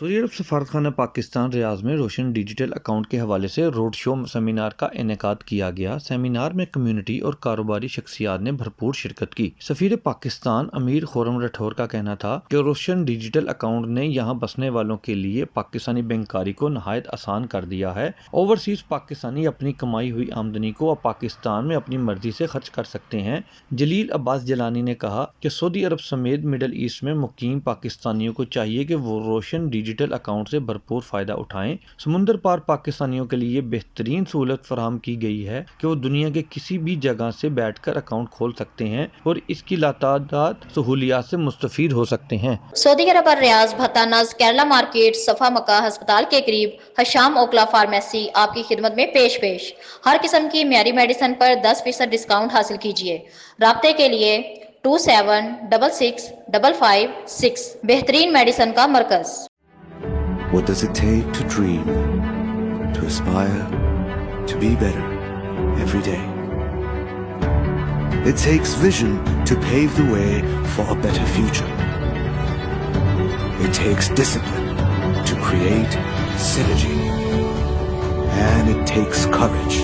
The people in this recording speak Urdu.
سعودی عرب سفارتخانہ پاکستان ریاض میں روشن ڈیجیٹل اکاؤنٹ کے حوالے سے روڈ شو سیمینار کا انعقاد کیا گیا۔ سیمینار میں کمیونٹی اور کاروباری شخصیات نے بھرپور شرکت کی۔ سفیر پاکستان امیر خرم راٹھور کا کہنا تھا کہ روشن ڈیجیٹل اکاؤنٹ نے یہاں بسنے والوں کے لیے پاکستانی بینک کاری کو نہایت آسان کر دیا ہے۔ اوورسیز پاکستانی اپنی کمائی ہوئی آمدنی کو پاکستان میں اپنی مرضی سے خرچ کر سکتے ہیں۔ جلیل عباس جیلانی نے کہا کہ سعودی عرب سمیت مڈل ایسٹ میں مقیم پاکستانیوں کو چاہیے کہ وہ روشن ڈیجیٹل اکاؤنٹ سے بھرپور فائدہ اٹھائیں۔ سمندر پار پاکستانیوں کے لیے بہترین سہولت فراہم کی گئی ہے کہ وہ دنیا کے کسی بھی جگہ سے بیٹھ کر اکاؤنٹ کھول سکتے ہیں اور اس کی لاتعداد سہولیات سے مستفید ہو سکتے ہیں۔ سعودی عرب اور ریاض بھتانز کیرلا مارکیٹ صفا مکہ ہسپتال کے قریب حشام اوکلا فارمیسی آپ کی خدمت میں پیش ہر قسم کی معیاری میڈیسن پر 10% ڈسکاؤنٹ حاصل کیجیے۔ رابطے کے لیے 27665556 بہترین میڈیسن کا مرکز۔ What does it take to dream, to aspire, to be better every day? It takes vision to pave the way for a better future. It takes discipline to create synergy. And it takes courage